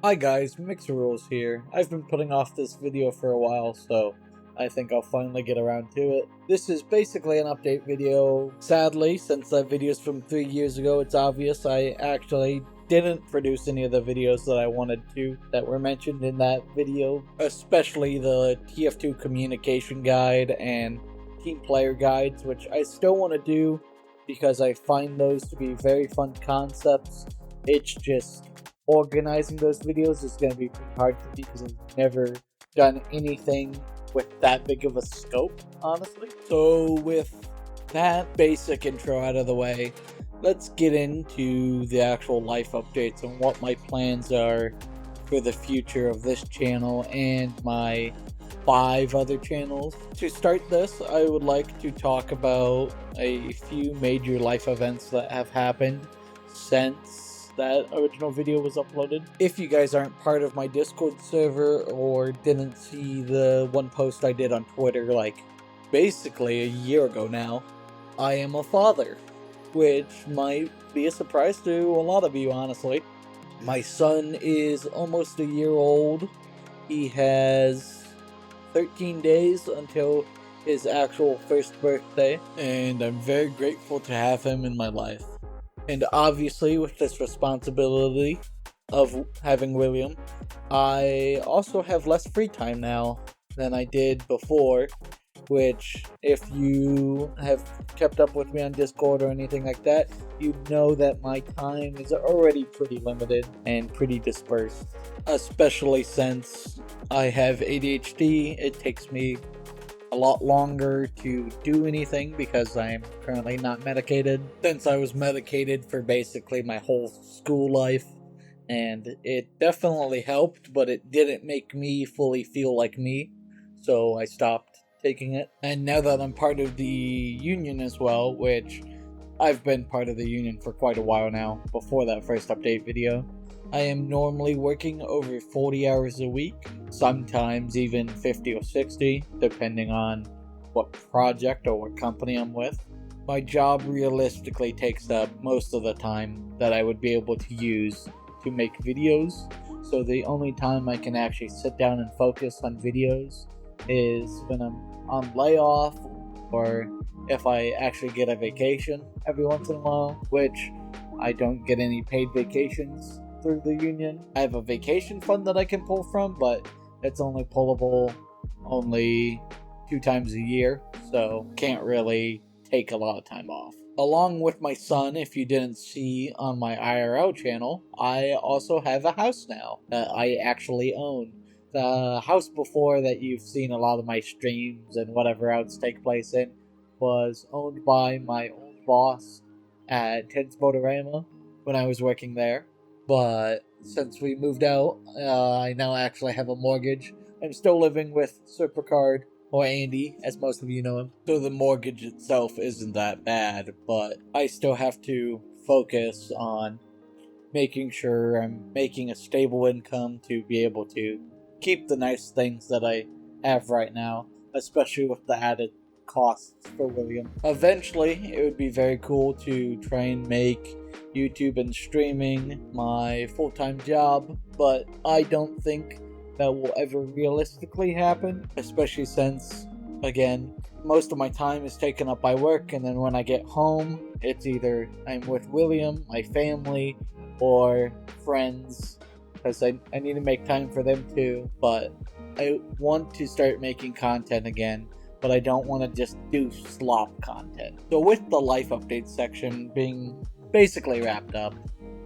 Hi guys, Mixerrules here. I've been putting off this video for a while, so I think I'll finally get around to it. This is basically an update video. Sadly, since that video is from 3 years ago, it's obvious I actually didn't produce any of the videos that I wanted to that were mentioned in that video, especially the TF2 communication guide and team player guides, which I still want to do because I find those to be very fun concepts. It's just organizing those videos is going to be pretty hard for me because I've never done anything with that big of a scope, honestly. So with that basic intro out of the way, let's get into the actual life updates and what my plans are for the future of this channel and my 5 other channels. To start this, I would like to talk about a few major life events that have happened since that original video was uploaded. If you guys aren't part of my Discord server or didn't see the one post I did on Twitter like basically a year ago now, I am a father, which might be a surprise to a lot of you, honestly. My son is almost a year old. He has 13 days until his actual first birthday, and I'm very grateful to have him in my life. And obviously, with this responsibility of having William, I also have less free time now than I did before, which, if you have kept up with me on Discord or anything like that, you know that my time is already pretty limited and pretty dispersed. Especially since I have ADHD, it takes me a lot longer to do anything because I'm currently not medicated, since I was medicated for basically my whole school life, and it definitely helped, but it didn't make me fully feel like me, so I stopped taking it. And now that I'm part of the union as well, which I've been part of the union for quite a while now, before that first update video, I am normally working over 40 hours a week, sometimes even 50 or 60, depending on what project or what company I'm with. My job realistically takes up most of the time that I would be able to use to make videos, so the only time I can actually sit down and focus on videos is when I'm on layoff, or if I actually get a vacation every once in a while, which I don't get any paid vacations through the union. I have a vacation fund that I can pull from, but it's only pullable only 2 times a year, so can't really take a lot of time off. Along with my son, if you didn't see on my IRL channel, I also have a house now that I actually own. The house before that you've seen a lot of my streams and whatever else take place in was owned by my old boss at Tens Motorama when I was working there. But since we moved out, I now actually have a mortgage. I'm still living with Sir Picard, or Andy, as most of you know him. So the mortgage itself isn't that bad, but I still have to focus on making sure I'm making a stable income to be able to keep the nice things that I have right now, especially with the added costs for William. Eventually, it would be very cool to try and make YouTube and streaming my full-time job, but I don't think that will ever realistically happen, especially since, again, most of my time is taken up by work, and then when I get home, it's either I'm with William, my family, or friends, because I need to make time for them too. But I want to start making content again, but I don't want to just do slop content. So with the life update section being basically wrapped up,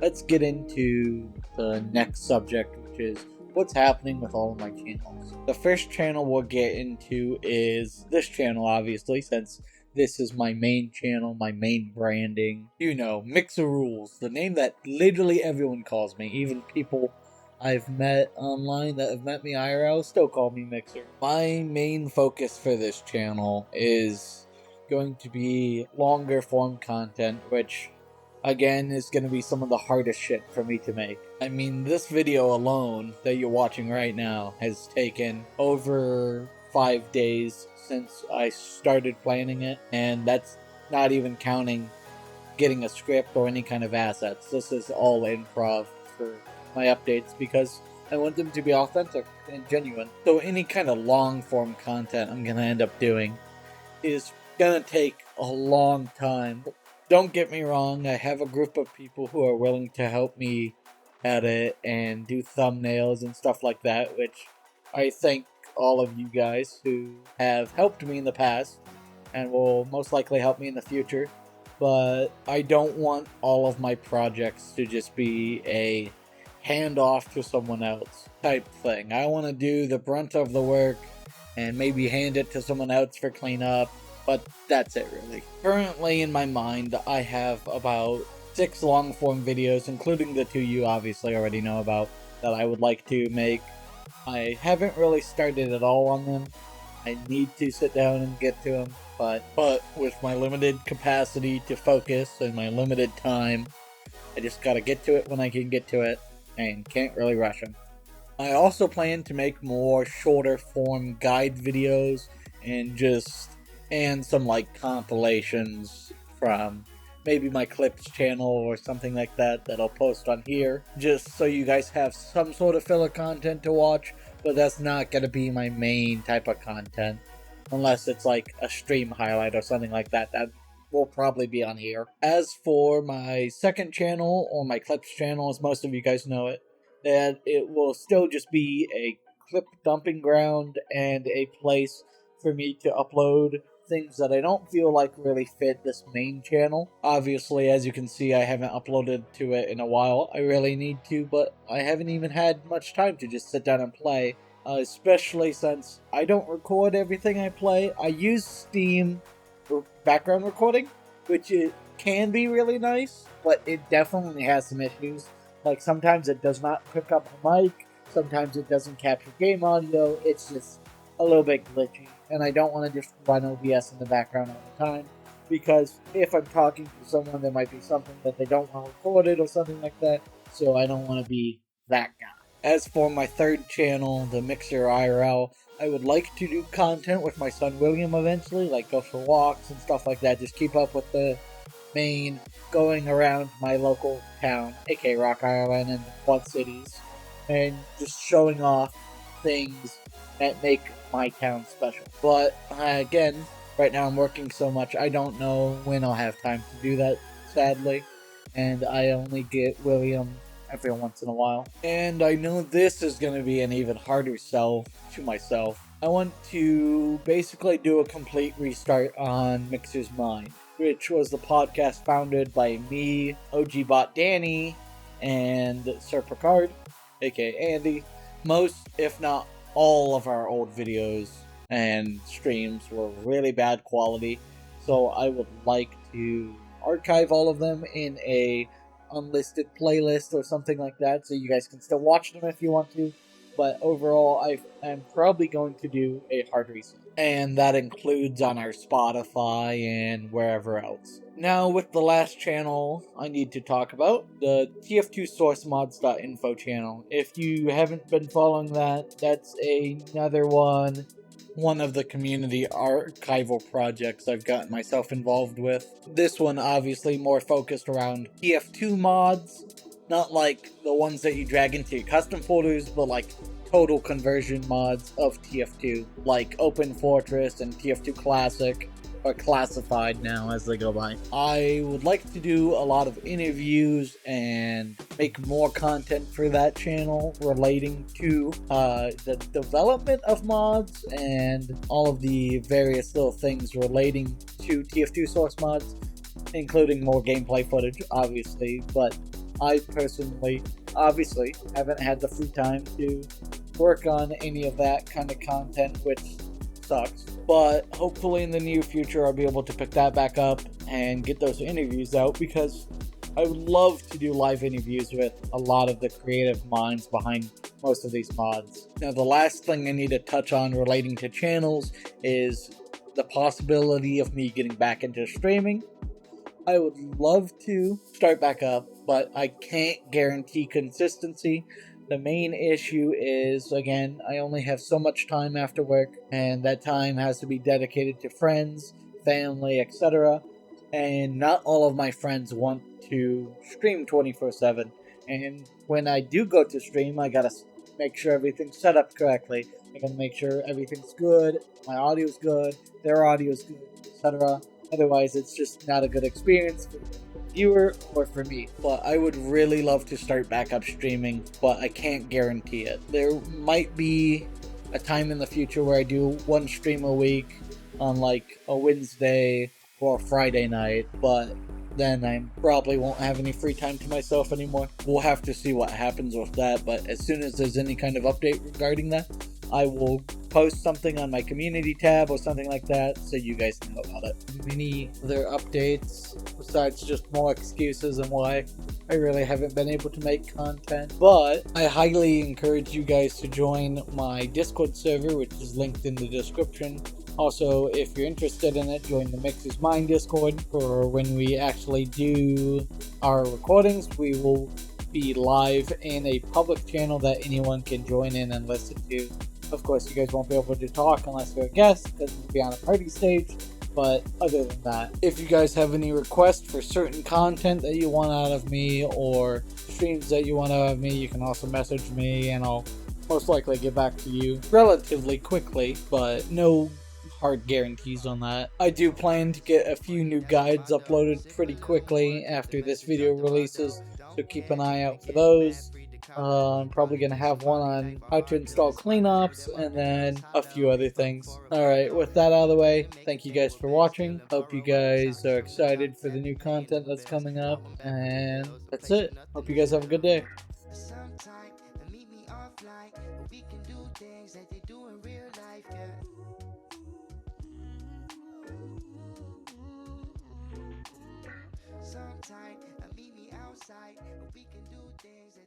let's get into the next subject, which is what's happening with all of my channels. The first channel we'll get into is this channel, obviously, since this is my main channel, my main branding. You know, Mixerrules, the name that literally everyone calls me, even people I've met online that have met me IRL still call me Mixer. My main focus for this channel is going to be longer form content, which again is going to be some of the hardest shit for me to make. I mean, this video alone that you're watching right now has taken over 5 days since I started planning it, and that's not even counting getting a script or any kind of assets. This is all improv for my updates because I want them to be authentic and genuine. So any kind of long form content I'm gonna end up doing is gonna take a long time. Don't get me wrong, I have a group of people who are willing to help me edit and do thumbnails and stuff like that, which I thank all of you guys who have helped me in the past and will most likely help me in the future. But I don't want all of my projects to just be a hand off to someone else type thing. I want to do the brunt of the work and maybe hand it to someone else for cleanup, but that's it really. Currently in my mind, I have about 6 long form videos, including the 2 you obviously already know about, that I would like to make. I haven't really started at all on them. I need to sit down and get to them, but with my limited capacity to focus and my limited time, I just gotta get to it when I can get to it, and can't really rush them. I also plan to make more shorter form guide videos and some like compilations from maybe my clips channel or something like that I'll post on here, just so you guys have some sort of filler content to watch, but that's not going to be my main type of content unless it's like a stream highlight or something like that. That will probably be on here. As for my second channel, or my clips channel as most of you guys know it, that it will still just be a clip dumping ground and a place for me to upload things that I don't feel like really fit this main channel. Obviously, as you can see, I haven't uploaded to it in a while. I really need to, but I haven't even had much time to just sit down and play, especially since I don't record everything I play. I use Steam for background recording, which it can be really nice, but it definitely has some issues. Like, sometimes it does not pick up the mic, sometimes it doesn't capture game audio, it's just a little bit glitchy, and I don't want to just run OBS in the background all the time, because if I'm talking to someone, there might be something that they don't want recorded or something like that, so I don't want to be that guy. As for my third channel, the Mixer IRL, I would like to do content with my son William eventually, like go for walks and stuff like that, just keep up with the main going around my local town, aka Rock Island and Quad Cities, and just showing off things that make my town special. But again, right now I'm working so much, I don't know when I'll have time to do that, sadly, and I only get William every once in a while. And I know this is going to be an even harder sell to myself. I want to basically do a complete restart on Mixer's Mind, which was the podcast founded by me, OG Bot Danny, and Sir Picard, aka Andy. Most, if not all of our old videos and streams were really bad quality, so I would like to archive all of them in a unlisted playlist or something like that, so you guys can still watch them if you want to. But overall, I'm probably going to do a hard reset, and that includes on our Spotify and wherever else. Now, with the last channel I need to talk about, the tf2sourcemods.info channel. If you haven't been following that, that's another one of the community archival projects I've gotten myself involved with. This one obviously more focused around TF2 mods, not like the ones that you drag into your custom folders, but like total conversion mods of TF2, like Open Fortress and TF2 Classic, or Classified now as they go by. I would like to do a lot of interviews and make more content for that channel relating to the development of mods and all of the various little things relating to TF2 source mods, including more gameplay footage, obviously, but I personally, obviously, haven't had the free time to work on any of that kind of content, which sucks. But hopefully in the near future I'll be able to pick that back up and get those interviews out, because I would love to do live interviews with a lot of the creative minds behind most of these mods. Now, the last thing I need to touch on relating to channels is the possibility of me getting back into streaming. I would love to start back up, but I can't guarantee consistency. The main issue is, again, I only have so much time after work, and that time has to be dedicated to friends, family, etc. And not all of my friends want to stream 24/7. And when I do go to stream, I gotta make sure everything's set up correctly. I gotta make sure everything's good, my audio's good, their audio's good, etc. Otherwise, it's just not a good experience for the viewer or for me. But I would really love to start back up streaming, but I can't guarantee it. There might be a time in the future where I do one stream a week on like a Wednesday or a Friday night, but then I probably won't have any free time to myself anymore. We'll have to see what happens with that, but as soon as there's any kind of update regarding that, I will post something on my community tab or something like that so you guys know about it. Any other updates besides just more excuses and why I really haven't been able to make content, but I highly encourage you guys to join my Discord server, which is linked in the description. Also, if you're interested in it, join the Mixer's Mind Discord for when we actually do our recordings. We will be live in a public channel that anyone can join in and listen to. Of course, you guys won't be able to talk unless you're a guest, because we'll be on a party stage. But other than that, if you guys have any requests for certain content that you want out of me or streams that you want out of me, you can also message me and I'll most likely get back to you relatively quickly, but no hard guarantees on that. I do plan to get a few new guides uploaded pretty quickly after this video releases, so keep an eye out for those. I'm probably going to have one on how to install cleanops and then a few other things. Alright, with that out of the way, thank you guys for watching. Hope you guys are excited for the new content that's coming up, and that's it. Hope you guys have a good day. Sometime meet me offline, we can do things that they do in real life, yeah. Sometime meet me outside, we can do things that